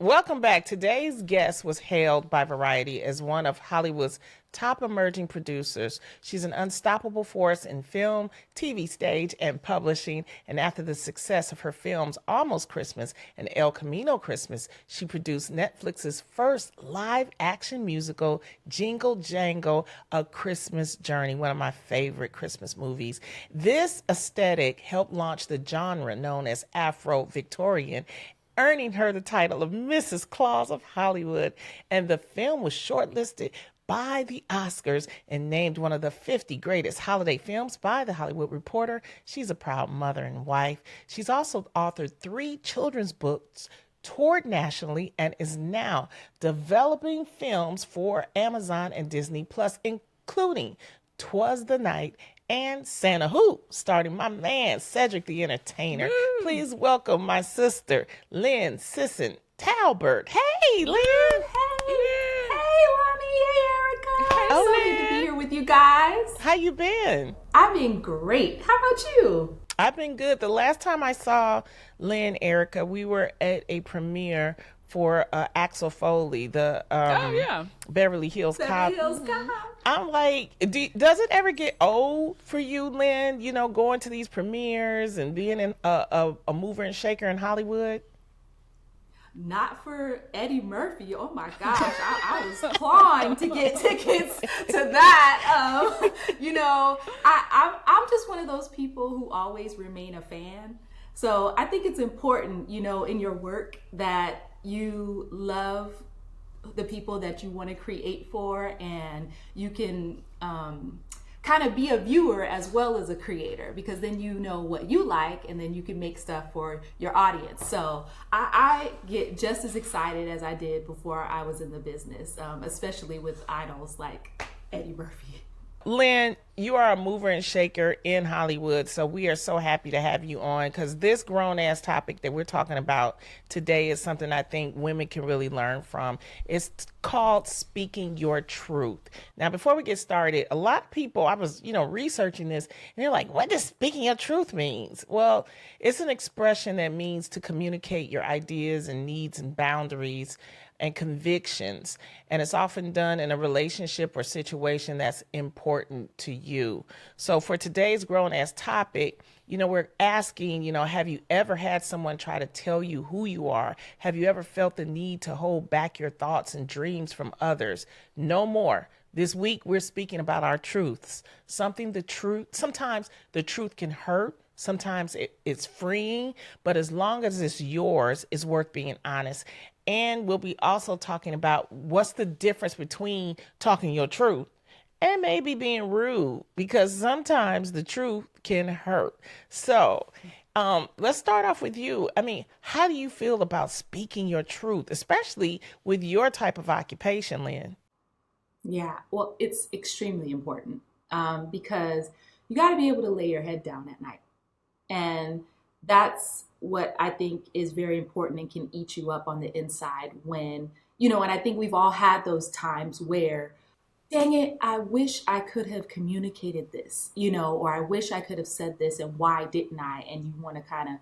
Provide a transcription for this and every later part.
Welcome back. Today's guest was hailed by Variety as one of Hollywood's top emerging producers. She's an unstoppable force in film, TV stage, and publishing. And after the success of her films Almost Christmas and El Camino Christmas, she produced Netflix's first live action musical, Jingle Jangle, A Christmas Journey, one of my favorite Christmas movies. This aesthetic helped launch the genre known as Afro Victorian, earning her the title of Mrs. Claus of Hollywood. And the film was shortlisted by the Oscars and named one of the 50 greatest holiday films by The Hollywood Reporter. She's a proud mother and wife. She's also authored 3 children's books, toured nationally, and is now developing films for Amazon and Disney Plus, including 'Twas the Night and Santa Who, starring my man Cedric the Entertainer. Woo! Please welcome my sister, Lyn Sisson-Talbert. Hey, Lyn. Hey, Loni. Hey, Erica. Hey, So Lyn. good to be here with you guys. How you been? I've been great. How about you? I've been good. The last time I saw Lyn, Erica, we were at a premiere for Axel Foley, the Oh yeah. Beverly Hills Cop. Beverly Hills Cop. I'm like, does it ever get old for you, Lyn? You know, going to these premieres and being in a mover and shaker in Hollywood. Not for Eddie Murphy. Oh my gosh, I was clawing to get tickets to that. I'm just one of those people who always remain a fan. So I think it's important, in your work that you love the people that you want to create for, and you can kind of be a viewer as well as a creator, because then you know what you like and then you can make stuff for your audience. So I get just as excited as I did before I was in the business, especially with idols like Eddie Murphy. Lyn, you are a mover and shaker in Hollywood, so we are so happy to have you on, because this grown-ass topic that we're talking about today is something I think women can really learn from. It's called speaking your truth. Now, before we get started, a lot of people, I was, researching this, and they're like, what does speaking your truth means? Well, it's an expression that means to communicate your ideas and needs and boundaries and convictions. And it's often done in a relationship or situation that's important to you. So for today's grown ass topic, we're asking, have you ever had someone try to tell you who you are? Have you ever felt the need to hold back your thoughts and dreams from others? No more. This week, we're speaking about our truths. Sometimes the truth can hurt. Sometimes it's freeing, but as long as it's yours, it's worth being honest. And we'll be also talking about what's the difference between talking your truth and maybe being rude, because sometimes the truth can hurt. So let's start off with you. I mean, how do you feel about speaking your truth, especially with your type of occupation, Lyn? Yeah, well, it's extremely important because you got to be able to lay your head down at night. And that's what I think is very important and can eat you up on the inside when, and I think we've all had those times where, dang it, I wish I could have communicated this, or I wish I could have said this, and why didn't I? And you want to kind of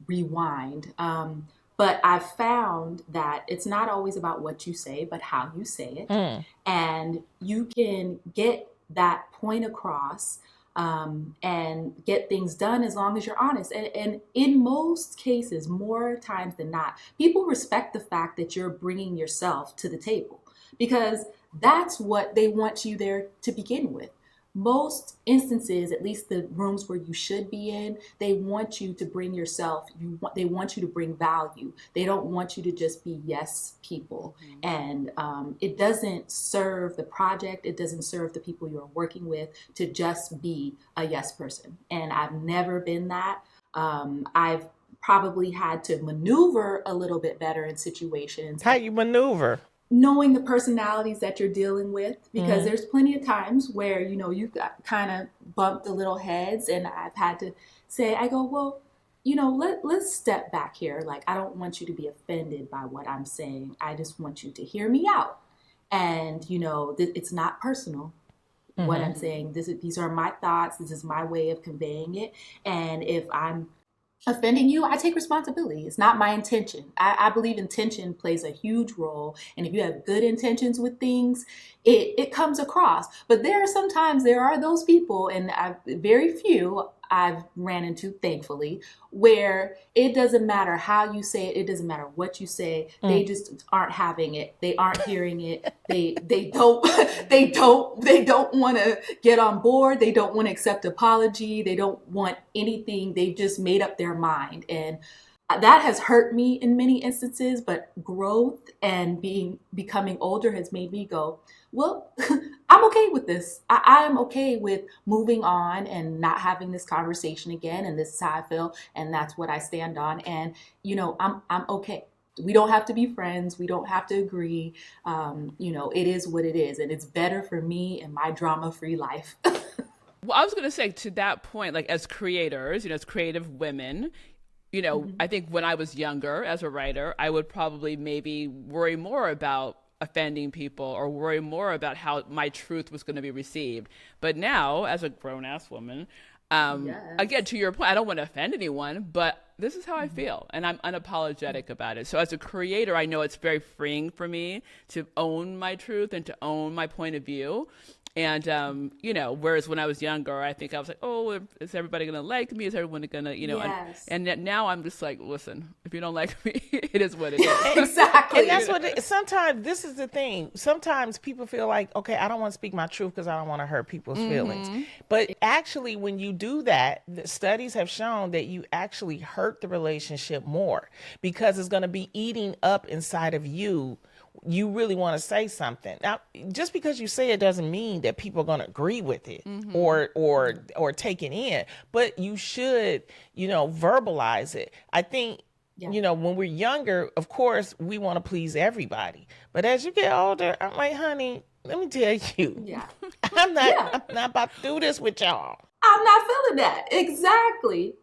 rewind. But I've found that it's not always about what you say, but how you say it. And you can get that point across and get things done as long as you're honest. And in most cases, more times than not, people respect the fact that you're bringing yourself to the table, because that's what they want you there to begin with. Most instances, at least the rooms where you should be in, they want you to bring yourself. They want you to bring value. They don't want you to just be yes people. And it doesn't serve the project. It doesn't serve the people you're working with to just be a yes person. And I've never been that. I've probably had to maneuver a little bit better in situations. How you maneuver? Knowing the personalities that you're dealing with, because there's plenty of times where, you've got kind of bumped a little heads, and I've had to say, I go, well, let's step back here. Like, I don't want you to be offended by what I'm saying. I just want you to hear me out. And, it's not personal. What I'm saying, these are my thoughts. This is my way of conveying it. And if I'm offending you, I take responsibility. It's not my intention. I believe intention plays a huge role. And if you have good intentions with things, it comes across. But there are those people, and very few I've ran into, thankfully, where it doesn't matter how you say it. It doesn't matter what you say. They just aren't having it. They aren't hearing it. They don't want to get on board. They don't want to accept apology. They don't want anything. They've just made up their mind. And that has hurt me in many instances, but growth and becoming older has made me go, well, I'm okay with this. I am okay with moving on and not having this conversation again. And this is how I feel. And that's what I stand on. And, I'm okay. We don't have to be friends. We don't have to agree. It is what it is. And it's better for me and my drama-free life. Well, I was going to say, to that point, like, as creators, as creative women, I think when I was younger as a writer, I would probably maybe worry more about offending people or worry more about how my truth was going to be received. But now, as a grown-ass woman, again, to your point, I don't want to offend anyone, but this is how I feel, and I'm unapologetic about it. So as a creator, I know it's very freeing for me to own my truth and to own my point of view. And, whereas when I was younger, I think I was like, oh, is everybody going to like me? Is everyone going to, Yes. and now I'm just like, listen, if you don't like me, it is what it is. Exactly. And that's sometimes this is the thing. Sometimes people feel like, okay, I don't want to speak my truth because I don't want to hurt people's feelings. But actually, when you do that, the studies have shown that you actually hurt the relationship more because it's going to be eating up inside of you. You really want to say something. Now, just because you say it doesn't mean that people are going to agree with it or take it in, but you should, verbalize it. I think, when we're younger, of course, we want to please everybody. But as you get older, I'm like, honey, let me tell you, I'm not about to do this with y'all. I'm not feeling that. Exactly.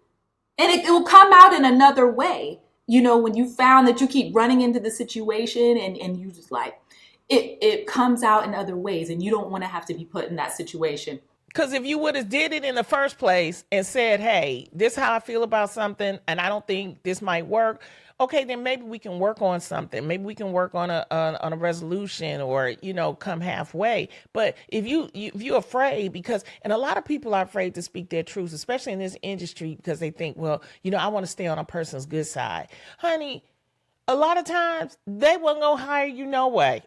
And it will come out in another way. When you found that you keep running into the situation and you just like, it comes out in other ways and you don't want to have to be put in that situation. Because if you would have did it in the first place and said, hey, this is how I feel about something and I don't think this might work. Okay, then maybe we can work on something. Maybe we can work on a resolution or, come halfway. But if you're afraid and a lot of people are afraid to speak their truths, especially in this industry, because they think, well, I want to stay on a person's good side. Honey, a lot of times they won't go hire you no way.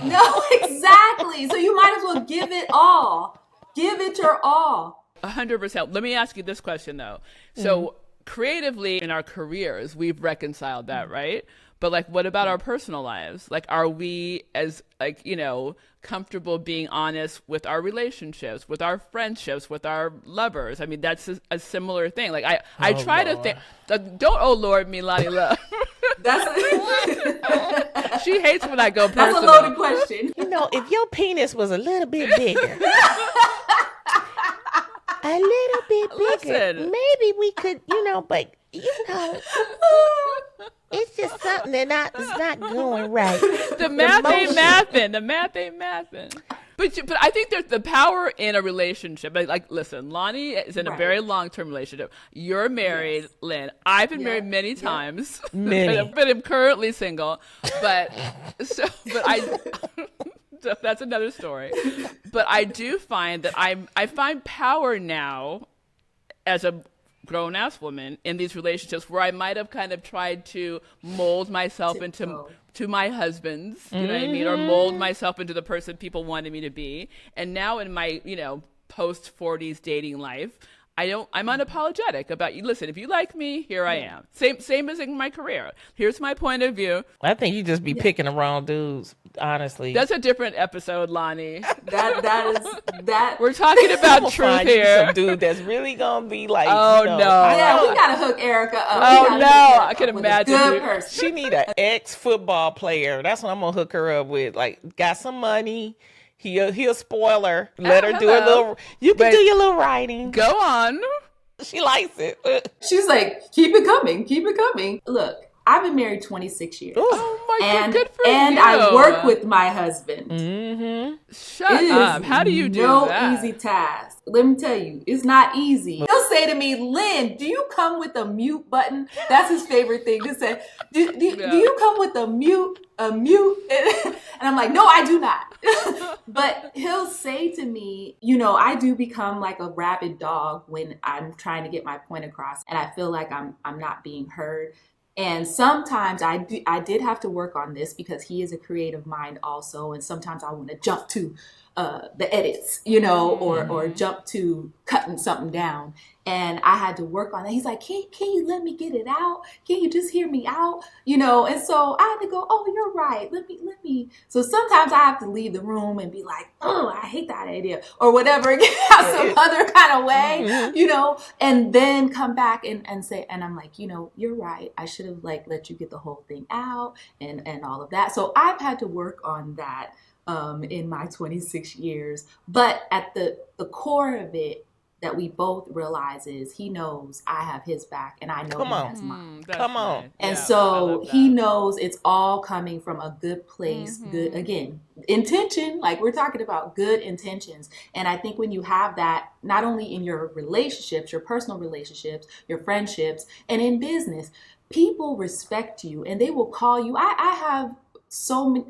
No, exactly. So you might as well give it all. Give it your all. 100%. Let me ask you this question, though. So creatively in our careers, we've reconciled that, right? But like, what about our personal lives? Like, are we as comfortable being honest with our relationships, with our friendships, with our lovers? I mean, that's a similar thing. Like, I try to think, don't, oh Lord, me, Loni Love. She hates when I go personal. That's a loaded question. If your penis was a little bit bigger, a little bit bigger, maybe we could, but it's just something that is not going right. The math ain't mathing. But I think there's the power in a relationship. Like, listen, Loni is in a very long-term relationship. You're married, Lyn. I've been married many times. Many. But I'm currently single. So that's another story. But I do find that I find power now as a grown-ass woman in these relationships where I might have kind of tried to mold myself into my husband's, you know what I mean? Or mold myself into the person people wanted me to be. And now in my, post-40s dating life, I'm unapologetic about you. Listen, if you like me, here I am. Same as in my career. Here's my point of view. I think you just be picking the wrong dudes, honestly. That's a different episode, Loni. That We're talking about truth here. Some dude that's really gonna be like, oh no, yeah, we gotta hook Erica up. Oh no, I can imagine. Good person. She need an ex-football player. That's what I'm gonna hook her up with. Like, got some money. He'll spoil her. Let her do a little. You can do your little writing. Go on. She likes it. She's like, keep it coming. Look, I've been married 26 years. Ooh. Oh my God, good for and you. I work with my husband. Shut up. How do you do that? No easy task. let me tell you, it's not easy. He'll say to me, Lyn, do you come with a mute button? That's his favorite thing to say. Do you come with a mute? And I'm like, no, I do not. But he'll say to me, I do become like a rabid dog when I'm trying to get my point across and I feel like I'm not being heard. And sometimes I did have to work on this because he is a creative mind also. And sometimes I want to jump to the edits, or jump to cutting something down. And I had to work on that. He's like, can you let me get it out? Can you just hear me out? And so I had to go, oh, you're right. Let me. So sometimes I have to leave the room and be like, oh, I hate that idea or whatever, get out some other kind of way, and then come back and say, and I'm like, you're right. I should have let you get the whole thing out and all of that. So I've had to work on that in my 26 years. But at the core of it, that we both realize is he knows I have his back and I know he has mine. Come on. Nice. And Yeah, so he knows it's all coming from a good place, good, again, intention, like we're talking about good intentions. And I think when you have that, not only in your relationships, your personal relationships, your friendships, and in business, people respect you and they will call you. I have so many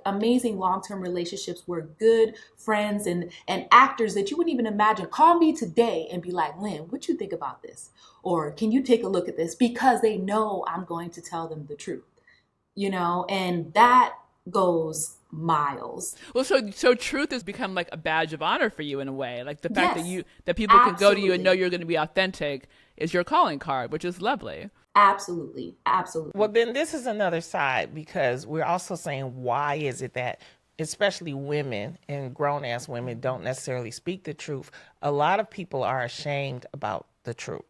amazing long-term relationships where good friends and actors that you wouldn't even imagine call me today and be like, Lyn, what you think about this? Or can you take a look at this? Because they know I'm going to tell them the truth, and that goes miles. Well, so truth has become like a badge of honor for you in a way. Like the fact that people absolutely. can go to you and know you're going to be authentic is your calling card, which is lovely. Absolutely. Well, then this is another side because we're also saying, why is it that especially women and grown-ass women don't necessarily speak the truth? A lot of people are ashamed about the truth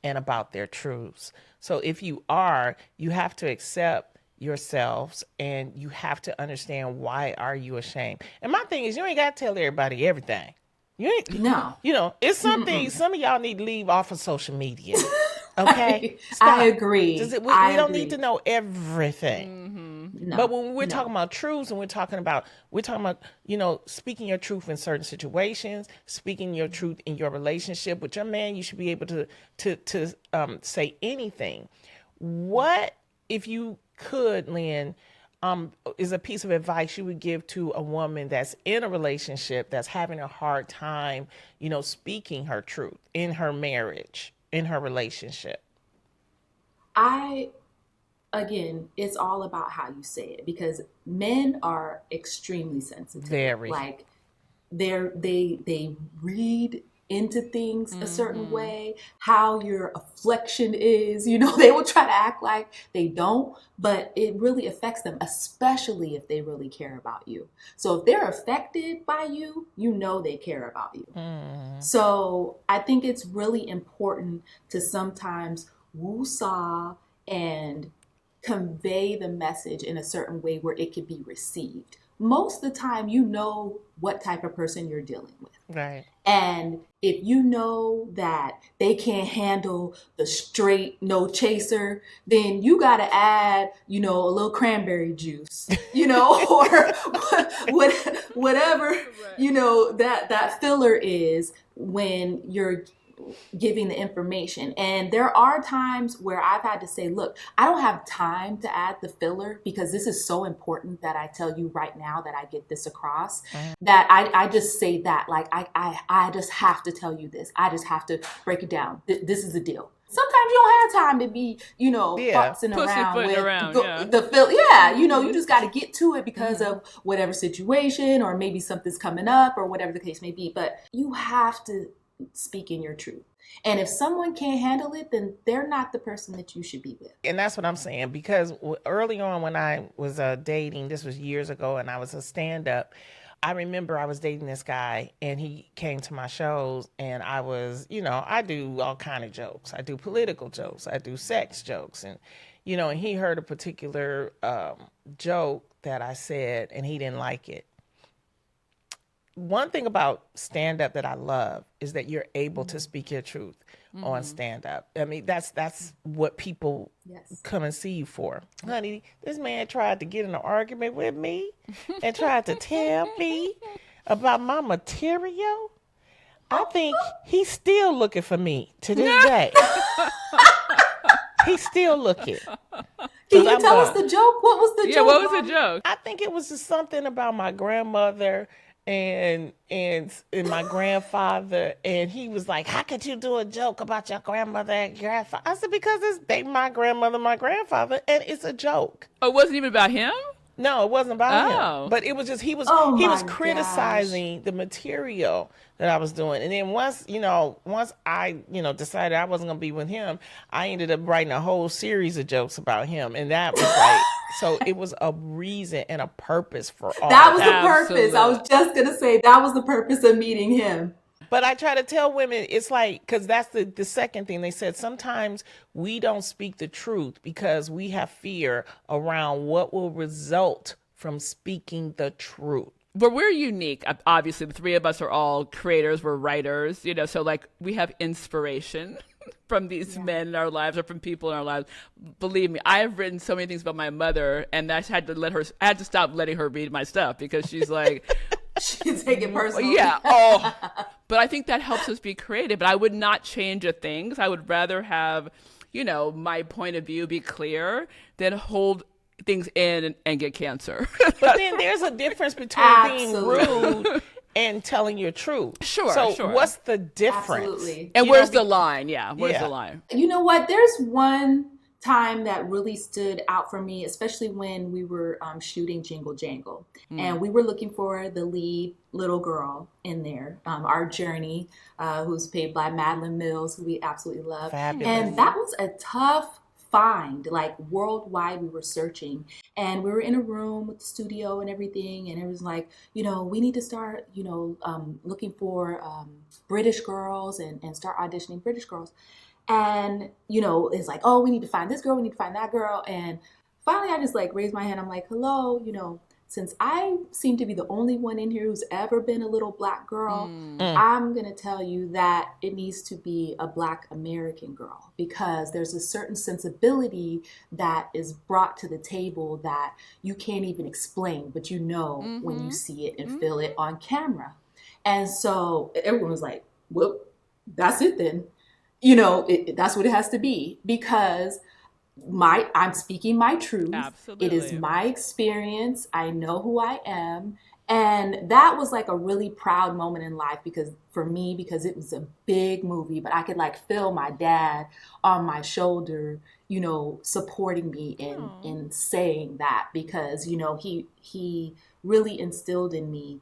and about their truths. So if you have to accept yourselves and you have to understand, why are you ashamed? And my thing is, you ain't got to tell everybody everything. You ain't, No. It's something, some of y'all need to leave off of social media. Okay, I agree. We don't need to know everything. No, but when we're talking about truths and we're talking about speaking your truth in certain situations, speaking your truth in your relationship with your man, you should be able to say anything. What, if you could, Lyn, is a piece of advice you would give to a woman that's in a relationship that's having a hard time, speaking her truth in her marriage, in her relationship? Again, it's all about how you say it because men are extremely sensitive. Very. Like they read into things a certain way, how your affliction is, they will try to act like they don't, but it really affects them, especially if they really care about you. So if they're affected by you, they care about you. So I think it's really important to sometimes woo-saw and convey the message in a certain way where it can be received. Most of the time, what type of person you're dealing with. Right. And if you know that they can't handle the straight no chaser, then you got to add, a little cranberry juice, or whatever, that filler is when you're giving the information. And there are times where I've had to say, look, I don't have time to add the filler because this is so important that I tell you right now that I get this across, that I just say that, like, I just have to tell you this. I just have to break it down. This is the deal. Sometimes you don't have time to be, fussing around with the fill. Yeah, you just got to get to it because of whatever situation, or maybe something's coming up, or whatever the case may be. But you have to speak in your truth. And if someone can't handle it, then they're not the person that you should be with. And that's what I'm saying, because early on when I was dating, this was years ago, and I was a stand-up, I remember I was dating this guy and he came to my shows, and I was, I do all kind of jokes. I do political jokes. I do sex jokes. And, and he heard a particular joke that I said and he didn't like it. One thing about stand-up that I love is that you're able to speak your truth on stand-up. I mean, that's what people come and see you for. Honey, this man tried to get in an argument with me and tried to tell me about my material. I think he's still looking for me to this day. He's still looking. Can you tell us the joke? What was the joke? Yeah, what was Mom? the joke? I think it was just something about my grandmother and my grandfather, and he was like, "How could you do a joke about your grandmother and grandfather?" I said, "Because they my grandmother, my grandfather, and it's a joke." Oh, it wasn't even about him? No, it wasn't about Oh. him. But it was just he was Oh he my was criticizing the material that I was doing. And then once I, decided I wasn't gonna be with him, I ended up writing a whole series of jokes about him. And that was like so it was a reason and a purpose for all That was of the that. purpose. I was just gonna say that was the purpose of meeting him. But I try to tell women, it's like, because that's the second thing they said. Sometimes we don't speak the truth because we have fear around what will result from speaking the truth. But we're unique. Obviously, the three of us are all creators. We're writers, so like we have inspiration from these men in our lives or from people in our lives. Believe me, I have written so many things about my mother, and I had to stop letting her read my stuff because she's like, She can take it personally. yeah. Oh, but I think that helps us be creative. But I would not change a thing. 'Cause I would rather have, my point of view be clear than hold things in and get cancer. But then there's a difference between Absolutely. being rude and telling your truth. Sure, So sure. what's the difference? Absolutely. And You where's know, the line? Yeah, where's Yeah. the line? You know what? There's one time that really stood out for me, especially when we were shooting Jingle Jangle. And we were looking for the lead little girl in there, our Journey, who's played by Madeline Mills, who we absolutely love. Fabulous. And that was a tough find. Like worldwide, we were searching. And we were in a room with the studio and everything. And it was like, we need to start, looking for British girls and start auditioning British girls. And, it's like, oh, we need to find this girl, we need to find that girl. And finally, I just like raised my hand. I'm like, hello, since I seem to be the only one in here who's ever been a little Black girl, I'm going to tell you that it needs to be a Black American girl because there's a certain sensibility that is brought to the table that you can't even explain, but when you see it and feel it on camera. And so everyone was like, well, that's it then. That's what it has to be because I'm speaking my truth. Absolutely. It is my experience. I know who I am. And that was like a really proud moment in life because it was a big movie, but I could like feel my dad on my shoulder, supporting me in saying that because, he really instilled in me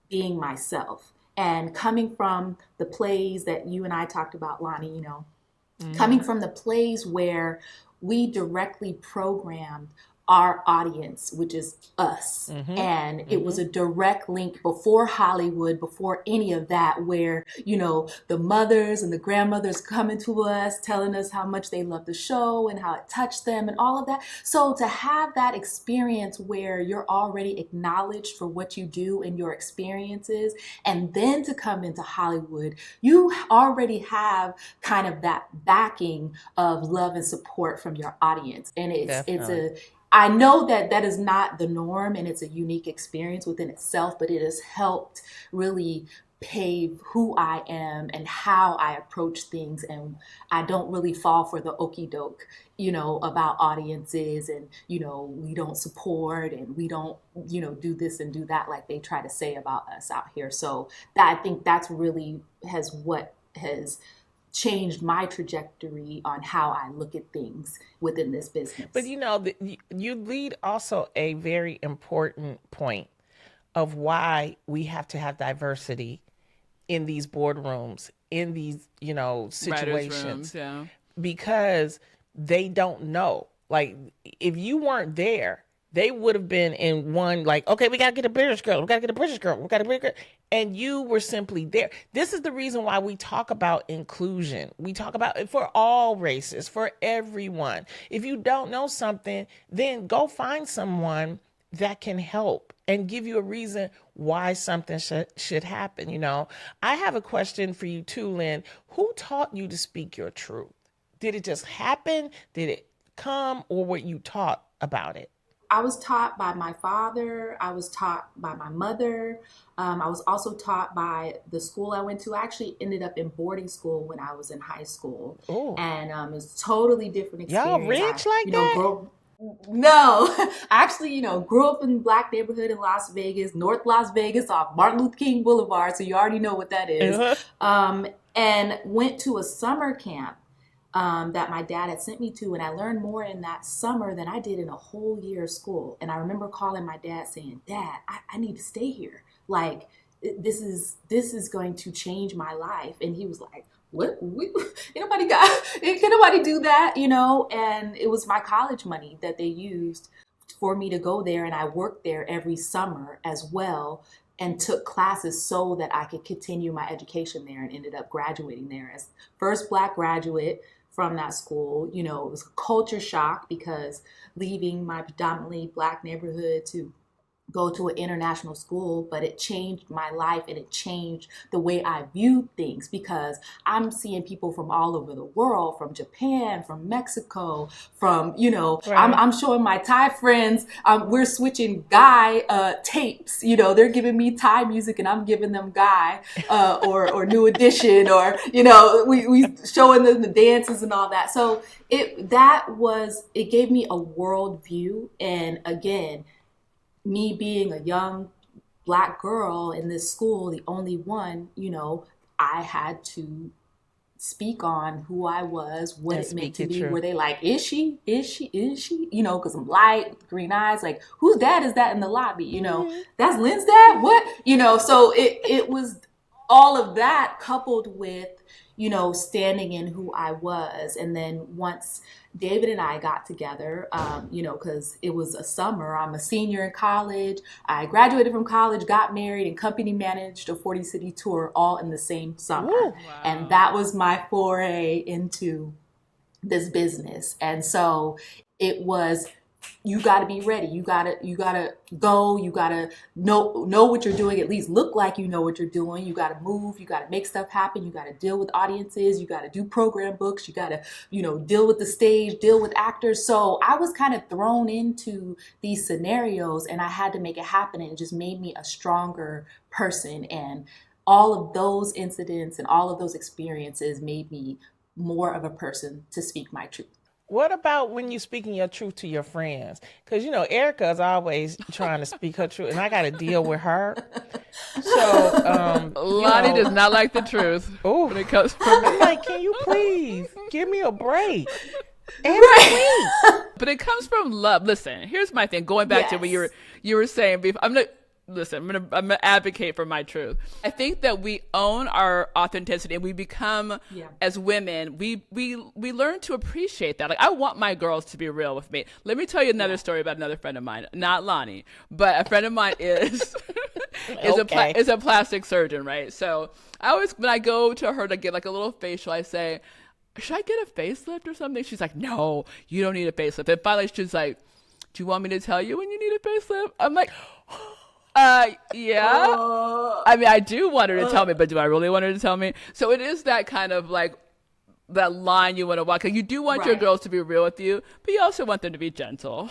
being myself. And coming from the plays that you and I talked about, Loni, coming from the plays where we directly programmed our audience, which is us. And it was a direct link before Hollywood, before any of that, where, the mothers and the grandmothers coming to us, telling us how much they love the show and how it touched them and all of that. So to have that experience where you're already acknowledged for what you do and your experiences, and then to come into Hollywood, you already have kind of that backing of love and support from your audience. And I know that is not the norm and it's a unique experience within itself, but it has helped really pave who I am and how I approach things. And I don't really fall for the okie doke, about audiences and, we don't support and we don't, do this and do that like they try to say about us out here. So I think that's really what has changed my trajectory on how I look at things within this business. But you lead also a very important point of why we have to have diversity in these boardrooms, in these, situations. Rooms, yeah. Because they don't know. Like, if you weren't there, they would have been in one, like, okay, we got to get a British girl. We got to get a British girl. We got to get a British girl. And you were simply there. This is the reason why we talk about inclusion. We talk about it for all races, for everyone. If you don't know something, then go find someone that can help and give you a reason why something should happen. I have a question for you too, Lyn. Who taught you to speak your truth? Did it just happen? Did it come, or were you taught about it? I was taught by my father. I was taught by my mother. I was also taught by the school I went to. I actually ended up in boarding school when I was in high school, Oh, and it was a totally different y'all experience. rich like You know, that? no, I actually, grew up in Black neighborhood in Las Vegas, North Las Vegas, off Martin Luther King Boulevard. So you already know what that is. Uh-huh. And went to a summer camp that my dad had sent me to, and I learned more in that summer than I did in a whole year of school. And I remember calling my dad saying, "Dad, I need to stay here. Like, this is going to change my life." And he was like, "What? Can nobody do that?" And it was my college money that they used for me to go there, and I worked there every summer as well, and took classes so that I could continue my education there, and ended up graduating there as first Black graduate from that school. It was a culture shock because leaving my predominantly Black neighborhood to go to an international school, but it changed my life, and it changed the way I viewed things, because I'm seeing people from all over the world, from Japan, from Mexico, from, Right. I'm showing my Thai friends, we're switching Guy tapes, they're giving me Thai music and I'm giving them Guy or New Edition, or, we showing them the dances and all that. So it gave me a world view. And again, me being a young Black girl in this school, the only one, I had to speak on who I was, what And it meant speak to your be. truth. Were they like, is she? Because I'm light, green eyes, like, whose dad is that in the lobby? That's Lyn's dad? What? So it was all of that coupled with, standing in who I was. And then once David and I got together, because it was a summer, I'm a senior in college. I graduated from college, got married, and company managed a 40-city tour all in the same summer. Woo. Wow. And that was my foray into this business. And so it was, you got to be ready. You got to go. You got to know what you're doing, at least look like you know what you're doing. You got to move. You got to make stuff happen. You got to deal with audiences. You got to do program books. You got to, deal with the stage, deal with actors. So I was kind of thrown into these scenarios, and I had to make it happen. And it just made me a stronger person. And all of those incidents and all of those experiences made me more of a person to speak my truth. What about when you speaking your truth to your friends? Because Erica's always trying to speak her truth, and I got to deal with her. So Loni does not like the truth when it comes from I'm like, can you please give me a break every week? But it comes from love. Listen, here's my thing. Going back to what you were saying, I'm gonna advocate for my truth. I think that we own our authenticity, and we become, as women, we learn to appreciate that. Like, I want my girls to be real with me. Let me tell you another story about another friend of mine, not Loni, but a friend of mine is is a plastic surgeon, right? So I always, when I go to her to get like a little facial, I say, should I get a facelift or something? She's like, no, you don't need a facelift. And finally she's like, do you want me to tell you when you need a facelift? I'm like, yeah. I mean, I do want her to tell me, but do I really want her to tell me? So it is that kind of like that line you want to walk. Like, you do want your girls to be real with you, but you also want them to be gentle.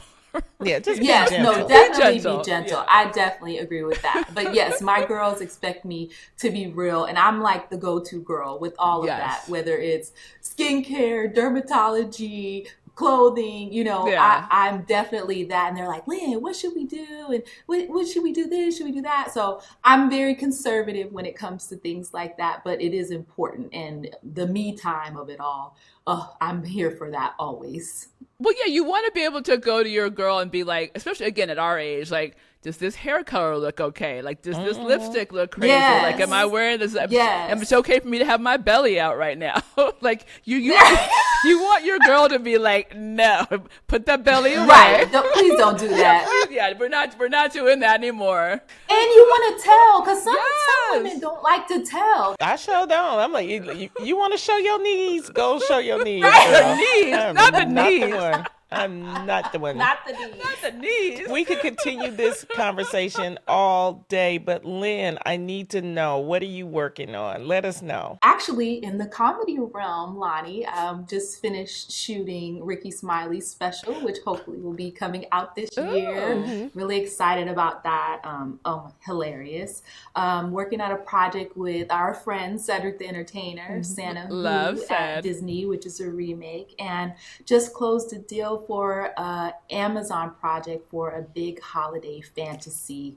Yeah, just be yes, gentle. no, definitely gentle. be gentle. Yeah. I definitely agree with that. But yes, my girls expect me to be real, and I'm like the go-to girl with all of that, whether it's skincare, dermatology, clothing, I'm definitely that. And they're like, Lyn, what should we do? And what should we do this? Should we do that? So I'm very conservative when it comes to things like that, but it is important. And the me time of it all, I'm here for that always. Well, yeah, you want to be able to go to your girl and be like, especially again at our age, like, does this hair color look okay? Like, does this lipstick look crazy? Yes. Like, am I wearing this? Yes. And it's okay for me to have my belly out right now. Like, you want your girl to be like, no, put that belly away. Right. Please don't do that. Yeah, we're not doing that anymore. And you want to tell, because some women don't like to tell. I sure don't. I'm like, you want to show your knees? Go show your knees. Right, girl. the knees, not the knees. one. I'm not the one. Not the knees. Not the knees. We could continue this conversation all day, but Lyn, I need to know, what are you working on? Let us know. Actually, in the comedy realm, Lonnie just finished shooting Ricky Smiley's special, which hopefully will be coming out this year. Ooh. Really excited about that. Hilarious. Working on a project with our friend Cedric the Entertainer, Santa Love Boo at Ced. Disney, which is a remake, and just closed a deal for an Amazon project for a big holiday fantasy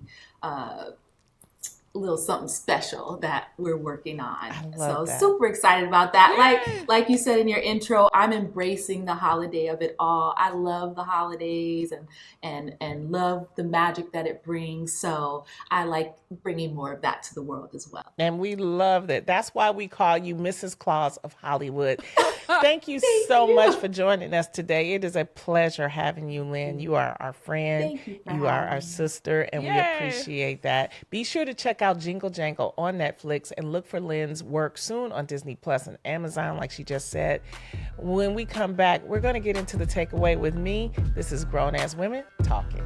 little something special that we're working on. So that. super excited about that. Yay. Like you said in your intro, I'm embracing the holiday of it all. I love the holidays and love the magic that it brings. So I like bringing more of that to the world as well. And we love that. That's why we call you Mrs. Claus of Hollywood. Thank you so much for joining us today. It is a pleasure having you, Lyn. You are our friend. Thank you for You are having our me. sister, and we Yay. appreciate that. Be sure to check out Jingle Jangle on Netflix and look for Lyn's work soon on Disney Plus and Amazon, like she just said. When we come back, we're going to get into the takeaway with me. This is Grown Ass Women Talking.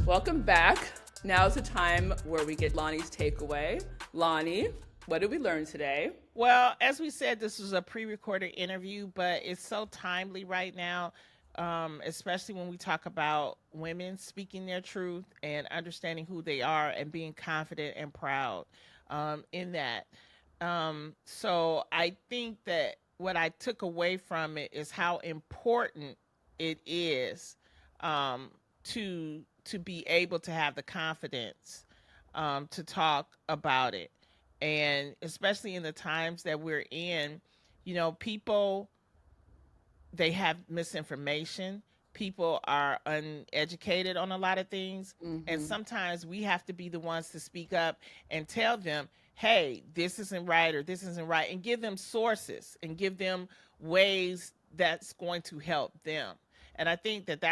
Welcome back. Now is the time where we get Lonnie's takeaway. Lonnie, what did we learn today? Well, as we said, this was a pre-recorded interview, but it's so timely right now, especially when we talk about women speaking their truth and understanding who they are and being confident and proud in that. So I think that what I took away from it is how important it is to be able to have the confidence to talk about it. And especially in the times that we're in, people, they have misinformation. People are uneducated on a lot of things. And sometimes we have to be the ones to speak up and tell them, hey, this isn't right or this isn't right, and give them sources and give them ways that's going to help them. And I think that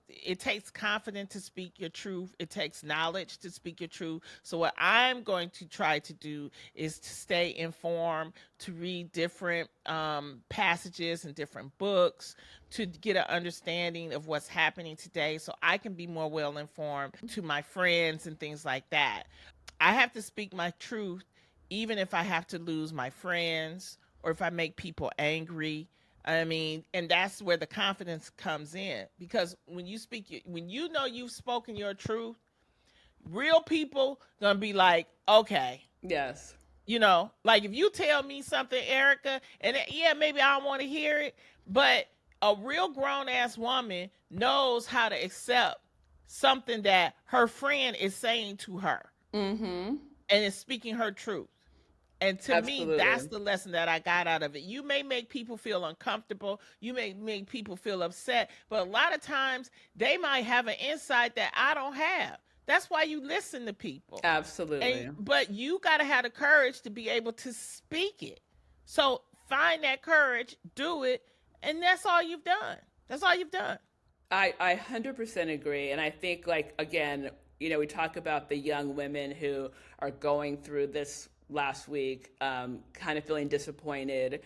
it takes confidence to speak your truth. It takes knowledge to speak your truth. So what I'm going to try to do is to stay informed, to read different passages and different books, to get an understanding of what's happening today so I can be more well informed to my friends and things like that. I have to speak my truth, even if I have to lose my friends or if I make people angry. I mean, and that's where the confidence comes in, because when you know you've spoken your truth, real people gonna be like, okay, Yes. like if you tell me something, Erica, and yeah, maybe I don't want to hear it, but a real grown ass woman knows how to accept something that her friend is saying to her, and is speaking her truth. And to me, that's the lesson that I got out of it. You may make people feel uncomfortable. You may make people feel upset. But a lot of times, they might have an insight that I don't have. That's why you listen to people. Absolutely. But you got to have the courage to be able to speak it. So find that courage, do it, and that's all you've done. That's all you've done. I 100% agree. And I think, like, again, we talk about the young women who are going through this last week, kind of feeling disappointed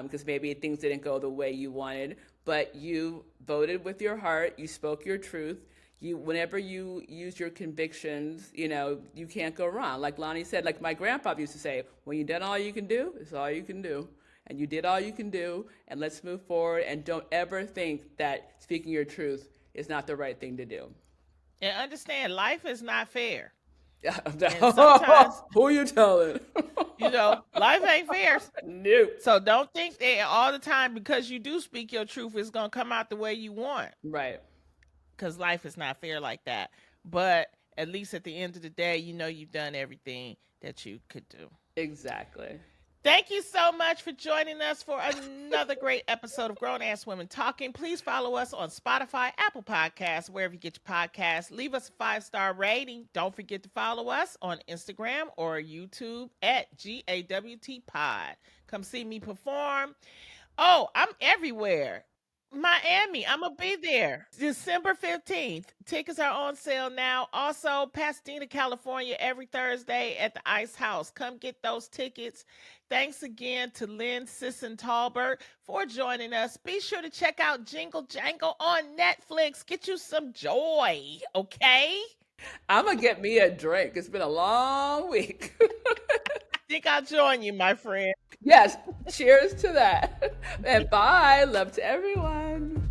because maybe things didn't go the way you wanted, but you voted with your heart, you spoke your truth. Whenever you use your convictions, you can't go wrong. Like Lonnie said, like my grandpa used to say, when you've done all you can do, it's all you can do. And you did all you can do, and let's move forward, and don't ever think that speaking your truth is not the right thing to do. And understand, life is not fair. Sometimes, who you telling? Life ain't fair. Nope. So don't think that all the time because you do speak your truth, it's going to come out the way you want. Right. Because life is not fair like that. But at least at the end of the day, you've done everything that you could do. Exactly. Thank you so much for joining us for another great episode of Grown Ass Women Talking. Please follow us on Spotify, Apple Podcasts, wherever you get your podcasts. Leave us a 5-star rating. Don't forget to follow us on Instagram or YouTube at GAWT Pod. Come see me perform. Oh, I'm everywhere. Miami. I'm gonna be there December 15th. Tickets are on sale now. Also, Pasadena, California, every Thursday at the Ice House. Come get those tickets. Thanks again to Lyn Sisson-Talbert for joining us. Be sure to check out Jingle Jangle on Netflix. Get you some joy, okay? I'm gonna get me a drink. It's been a long week. I think I'll join you, my friend. Yes, cheers to that. And bye. Love to everyone.